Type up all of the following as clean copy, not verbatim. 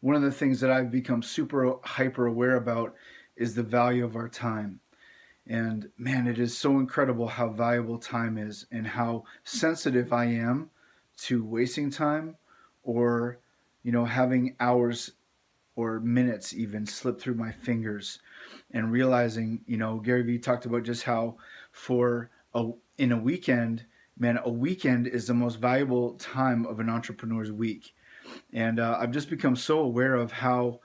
one of the things that I've become super hyper aware about is the value of our time. And man, it is so incredible how valuable time is and how sensitive I am to wasting time or, having hours or minutes even slip through my fingers and realizing, Gary Vee talked about just how for in a weekend, man, a weekend is the most valuable time of an entrepreneur's week. And I've just become so aware of how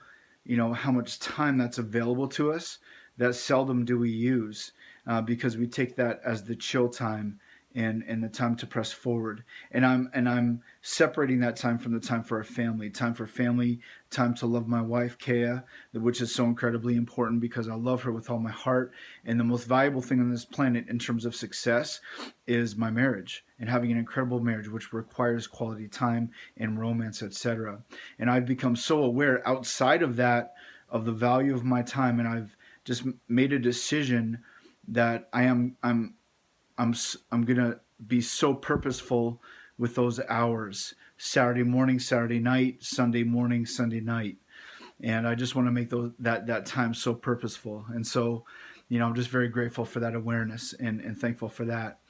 much time that's available to us that seldom do we use because we take that as the chill time and the time to press forward. And I'm separating that time from the time for family, time to love my wife Kea, which is so incredibly important because I love her with all my heart. And the most valuable thing on this planet in terms of success is my marriage and having an incredible marriage, which requires quality time and romance, etc. And I've become so aware outside of that of the value of my time, and I've just made a decision that I'm I'm gonna be so purposeful with those hours. Saturday morning, Saturday night, Sunday morning, Sunday night, and I just want to make that time so purposeful. And so, I'm just very grateful for that awareness and thankful for that.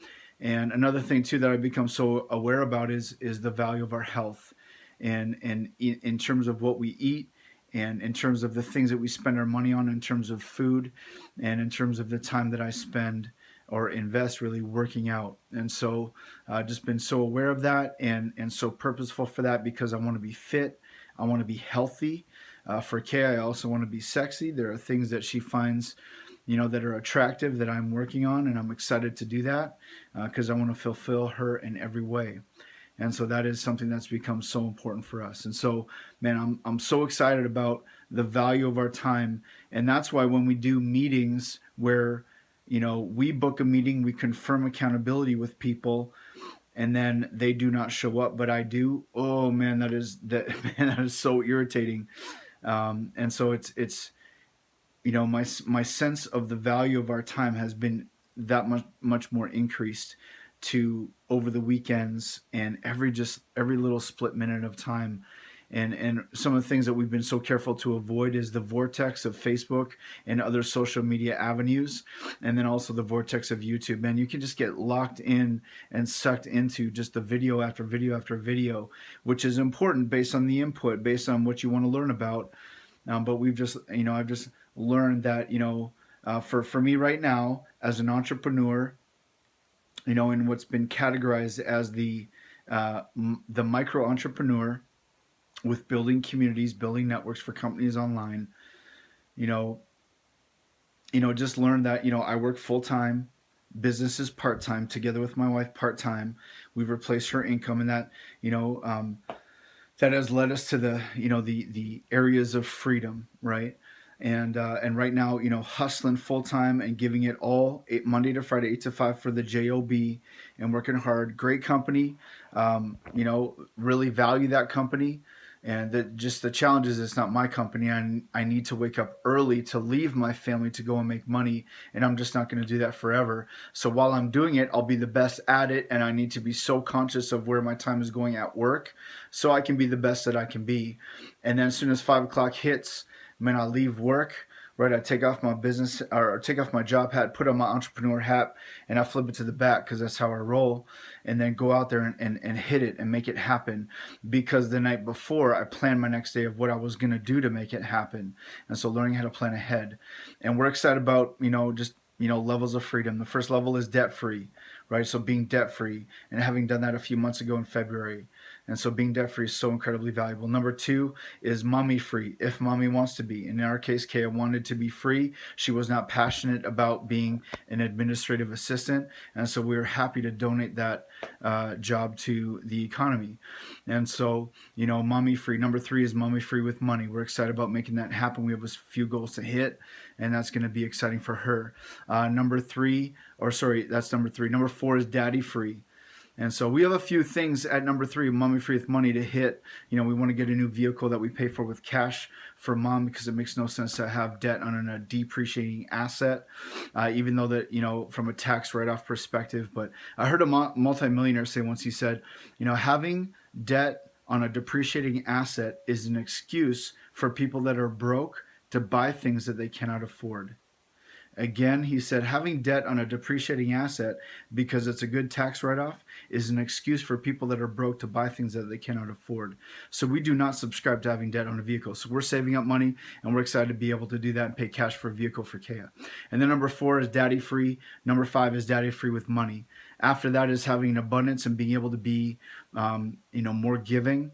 And another thing too that I've become so aware about is the value of our health, and in terms of what we eat, and in terms of the things that we spend our money on, in terms of food, and in terms of the time that I spend or invest really working out. And so, just been so aware of that and so purposeful for that because I want to be fit, I want to be healthy. For Kay, I also want to be sexy. There are things that she finds that are attractive that I'm working on, and I'm excited to do that because I want to fulfill her in every way. And so that is something that's become so important for us. And so, man, I'm so excited about the value of our time, and that's why when we do meetings where we book a meeting, we confirm accountability with people, and then they do not show up, but I do. Oh man, man, that is so irritating. And so it's my sense of the value of our time has been that much more increased to over the weekends and every little split minute of time. And some of the things that we've been so careful to avoid is the vortex of Facebook and other social media avenues, and then also the vortex of YouTube. Man, you can just get locked in and sucked into just the video after video after video, which is important based on the input, based on what you want to learn about. But I've just learned that, for me right now as an entrepreneur, in what's been categorized as the micro entrepreneur with building communities, building networks for companies online, you know, just learned that, I work full time, business is part time, together with my wife part time. We've replaced her income, and that, that has led us to the areas of freedom, right? And right now, hustling full time and giving it all Monday to Friday, 8 to 5 for the job, and working hard. Great company, really value that company. And just the challenge is it's not my company. I need to wake up early to leave my family to go and make money, and I'm just not going to do that forever. So while I'm doing it, I'll be the best at it, and I need to be so conscious of where my time is going at work so I can be the best that I can be. And then as soon as 5 o'clock hits, man, I leave work, right? I take off my business or take off my job hat, put on my entrepreneur hat, and I flip it to the back because that's how I roll. And then go out there and hit it and make it happen. Because the night before, I planned my next day of what I was going to do to make it happen. And so learning how to plan ahead. And we're excited about, just levels of freedom. The first level is debt free, right? So being debt free, and having done that a few months ago in February. And so being debt free is so incredibly valuable. Number two is mommy free, if mommy wants to be. In our case, Kaya wanted to be free. She was not passionate about being an administrative assistant. And so we were happy to donate that job to the economy. And so, mommy free. Number three is mommy free with money. We're excited about making that happen. We have a few goals to hit, and that's going to be exciting for her. That's number three. Number four is daddy free. And so we have a few things at number three, mommy free with money, to hit. We want to get a new vehicle that we pay for with cash for mom because it makes no sense to have debt on a depreciating asset, even though that, from a tax write-off perspective. But I heard a multimillionaire say once, he said, having debt on a depreciating asset is an excuse for people that are broke to buy things that they cannot afford. Again, he said having debt on a depreciating asset because it's a good tax write off is an excuse for people that are broke to buy things that they cannot afford. So we do not subscribe to having debt on a vehicle. So we're saving up money and we're excited to be able to do that and pay cash for a vehicle for Kea. And then number 4 is daddy free. Number 5 is daddy free with money. After that is having an abundance and being able to be, more giving.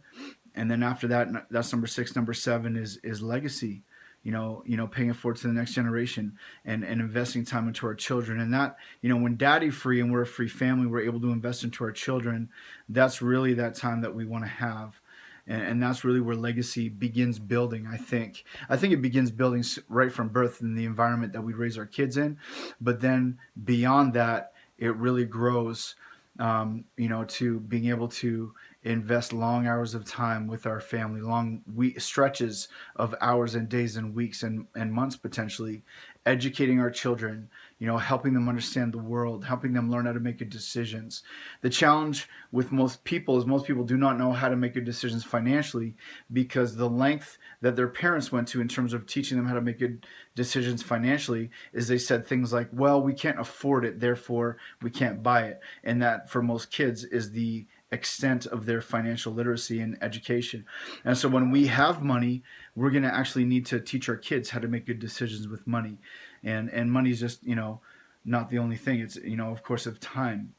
And then after that, that's number 6. Number 7 is legacy. Paying it forward to the next generation and investing time into our children. And that, when daddy free and we're a free family, we're able to invest into our children. That's really that time that we want to have. And that's really where legacy begins building, I think. I think it begins building right from birth in the environment that we raise our kids in. But then beyond that, it really grows, to being able to invest long hours of time with our family, long stretches of hours and days and weeks and months potentially, educating our children, helping them understand the world, helping them learn how to make good decisions. The challenge with most people is most people do not know how to make good decisions financially because the length that their parents went to in terms of teaching them how to make good decisions financially is they said things like, well, we can't afford it, therefore we can't buy it. And that for most kids is the extent of their financial literacy and education. And so when we have money, we're going to actually need to teach our kids how to make good decisions with money. And money is just, not the only thing. It's, of course, of time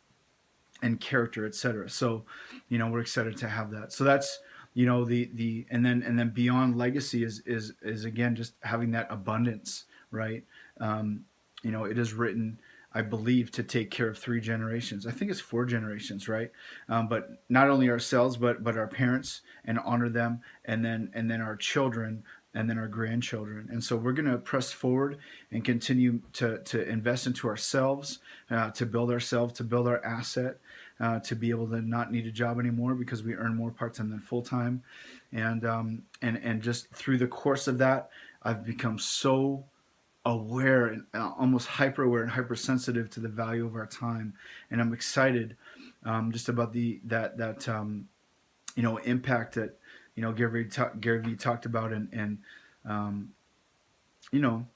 and character, etc. So, we're excited to have that. So that's, the and then beyond legacy is again just having that abundance, right? It is written, I believe, to take care of 3 generations. I think it's 4 generations, right? But not only ourselves, but our parents, and honor them, and then our children, and then our grandchildren. And so we're going to press forward and continue to invest into ourselves, to build ourselves, to build our asset, to be able to not need a job anymore because we earn more part-time than full-time. And just through the course of that, I've become so aware and almost hyper aware and hypersensitive to the value of our time, and I'm excited just about that impact that Gary Vee talked about, and you know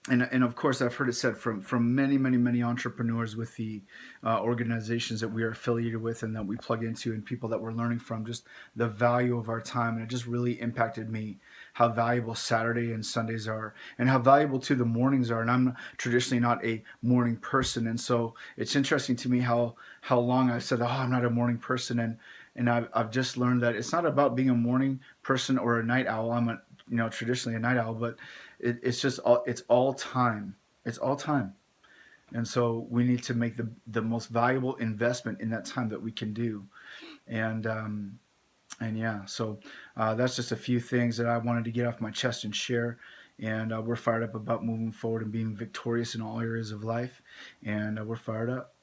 and of course I've heard it said from many entrepreneurs with the organizations that we are affiliated with and that we plug into, and people that we're learning from, just the value of our time. And it just really impacted me how valuable Saturday and Sundays are, and how valuable too the mornings are. And I'm traditionally not a morning person, and so it's interesting to me how long I've said, oh, I'm not a morning person, and I've just learned that it's not about being a morning person or a night owl. I'm traditionally a night owl, but it's just all time. It's all time. And so we need to make the most valuable investment in that time that we can do. And yeah, so that's just a few things that I wanted to get off my chest and share. And we're fired up about moving forward and being victorious in all areas of life. And we're fired up.